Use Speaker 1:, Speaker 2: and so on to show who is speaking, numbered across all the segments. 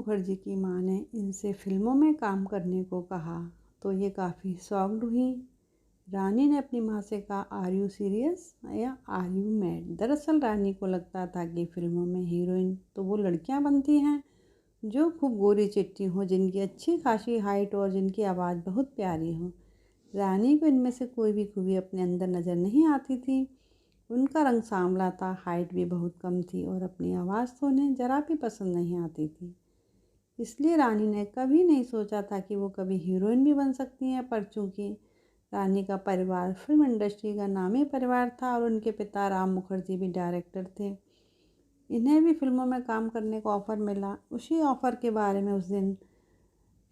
Speaker 1: मुखर्जी की मां ने इनसे फिल्मों में काम करने को कहा तो ये काफ़ी शॉक्ड हुई। रानी ने अपनी माँ से कहा, आर यू सीरियस या आर यू मैड? दरअसल रानी को लगता था कि फिल्मों में हीरोइन तो वो लड़कियां बनती हैं जो खूब गोरी चिट्टी हों, जिनकी अच्छी खासी हाइट और जिनकी आवाज़ बहुत प्यारी हो। रानी को इनमें से कोई भी खूबी अपने अंदर नज़र नहीं आती थी। उनका रंग सांवला था, हाइट भी बहुत कम थी और अपनी आवाज़ तो उन्हें ज़रा भी पसंद नहीं आती थी। इसलिए रानी ने कभी नहीं सोचा था कि वो कभी हीरोइन भी बन सकती हैं। पर चूँकि रानी का परिवार फिल्म इंडस्ट्री का नामी परिवार था और उनके पिता राम मुखर्जी भी डायरेक्टर थे, इन्हें भी फिल्मों में काम करने का ऑफ़र मिला। उसी ऑफ़र के बारे में उस दिन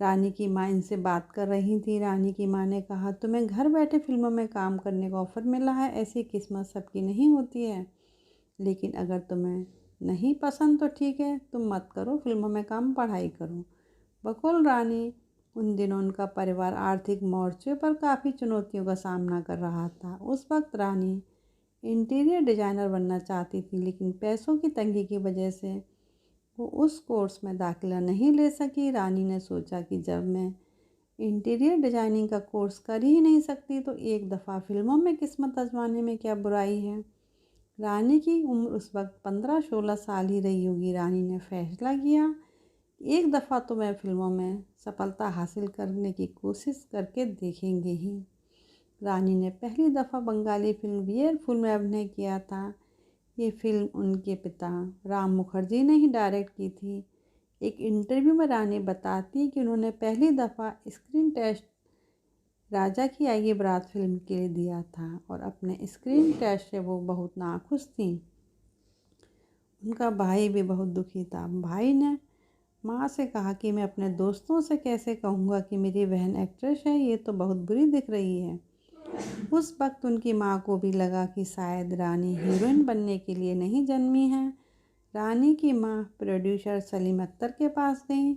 Speaker 1: रानी की माँ इनसे बात कर रही थी। रानी की माँ ने कहा, तुम्हें घर बैठे फिल्मों में काम करने का ऑफ़र मिला है, ऐसी किस्मत सबकी नहीं होती है। लेकिन अगर तुम्हें नहीं पसंद तो ठीक है, तुम मत करो फिल्मों में काम, पढ़ाई करो। बकौल रानी, उन दिनों उनका परिवार आर्थिक मोर्चे पर काफ़ी चुनौतियों का सामना कर रहा था। उस वक्त रानी इंटीरियर डिज़ाइनर बनना चाहती थी, लेकिन पैसों की तंगी की वजह से वो उस कोर्स में दाखिला नहीं ले सकी। रानी ने सोचा कि जब मैं इंटीरियर डिज़ाइनिंग का कोर्स कर ही नहीं सकती तो एक दफ़ा फिल्मों में किस्मत आजमाने में क्या बुराई है। रानी की उम्र उस वक्त 15-16 साल ही रही होगी। रानी ने फैसला किया, एक दफ़ा तो मैं फिल्मों में सफलता हासिल करने की कोशिश करके देखेंगे ही। रानी ने पहली दफ़ा बंगाली फिल्म वीरफुल में अभिनय किया था। ये फिल्म उनके पिता राम मुखर्जी ने ही डायरेक्ट की थी। एक इंटरव्यू में रानी बताती कि उन्होंने पहली दफ़ा स्क्रीन टेस्ट राजा की आएगी बारात फिल्म के लिए दिया था और अपने स्क्रीन टेस्ट से वो बहुत नाखुश थी। उनका भाई भी बहुत दुखी था। भाई ने माँ से कहा कि मैं अपने दोस्तों से कैसे कहूँगा कि मेरी बहन एक्ट्रेस है, ये तो बहुत बुरी दिख रही है। उस वक्त उनकी माँ को भी लगा कि शायद रानी हीरोइन बनने के लिए नहीं जन्मी है। रानी की माँ प्रोड्यूसर सलीम अख्तर के पास गई।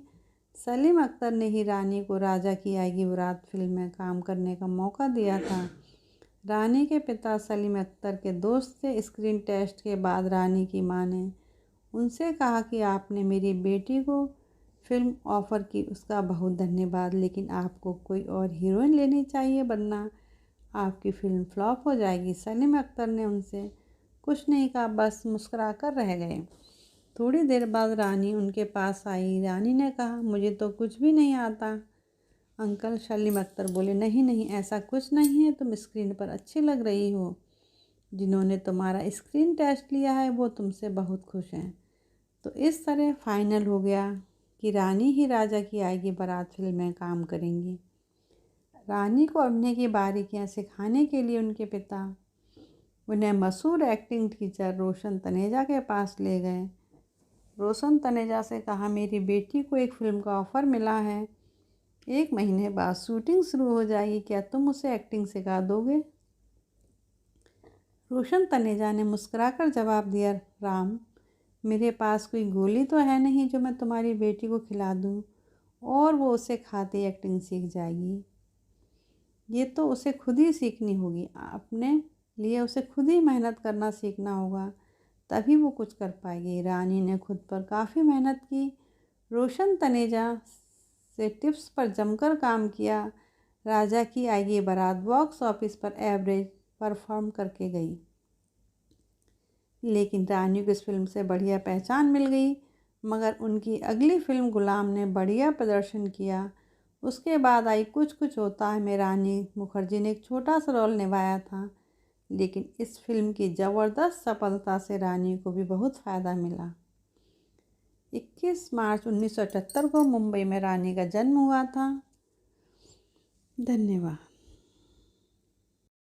Speaker 1: सलीम अख्तर ने ही रानी को राजा की आएगी बारात फिल्म में काम करने का मौका दिया था। रानी के पिता सलीम अख्तर के दोस्त थे। स्क्रीन टेस्ट के बाद रानी की माँ ने उनसे कहा कि आपने मेरी बेटी को फिल्म ऑफ़र की, उसका बहुत धन्यवाद, लेकिन आपको कोई और हीरोइन लेनी चाहिए वरना आपकी फ़िल्म फ्लॉप हो जाएगी। सलीम अख्तर ने उनसे कुछ नहीं कहा, बस मुस्कुरा कर रह गए। थोड़ी देर बाद रानी उनके पास आई। रानी ने कहा, मुझे तो कुछ भी नहीं आता अंकल। सलीम अख्तर बोले, नहीं नहीं, ऐसा कुछ नहीं है, तुम स्क्रीन पर अच्छी लग रही हो। जिन्होंने तुम्हारा स्क्रीन टेस्ट लिया है वो तुमसे बहुत खुश हैं। तो इस तरह फाइनल हो गया कि रानी ही राजा की आएगी बारात फिल्म में काम करेंगी। रानी को अभिनय की बारीकियां सिखाने के लिए उनके पिता उन्हें मशहूर एक्टिंग टीचर रोशन तनेजा के पास ले गए। रोशन तनेजा से कहा, मेरी बेटी को एक फ़िल्म का ऑफ़र मिला है, 1 महीने बाद शूटिंग शुरू हो जाएगी, क्या तुम उसे एक्टिंग सिखा दोगे? रोशन तनेजा ने मुस्कुराकर जवाब दिया, राम, मेरे पास कोई गोली तो है नहीं जो मैं तुम्हारी बेटी को खिला दूँ और वो उसे खाते एक्टिंग सीख जाएगी। ये तो उसे खुद ही सीखनी होगी। अपने लिए उसे खुद ही मेहनत करना सीखना होगा, तभी वो कुछ कर पाएगी। रानी ने खुद पर काफ़ी मेहनत की। रोशन तनेजा से टिप्स पर जमकर काम किया। राजा की आएगी बारात बॉक्स ऑफिस पर एवरेज परफॉर्म करके गई, लेकिन रानी को इस फिल्म से बढ़िया पहचान मिल गई। मगर उनकी अगली फिल्म गुलाम ने बढ़िया प्रदर्शन किया। उसके बाद आई कुछ कुछ होता है में रानी मुखर्जी ने एक छोटा सा रोल निभाया था, लेकिन इस फिल्म की ज़बरदस्त सफलता से रानी को भी बहुत फ़ायदा मिला। 21 मार्च 1978 को मुंबई में रानी का जन्म हुआ था। धन्यवाद।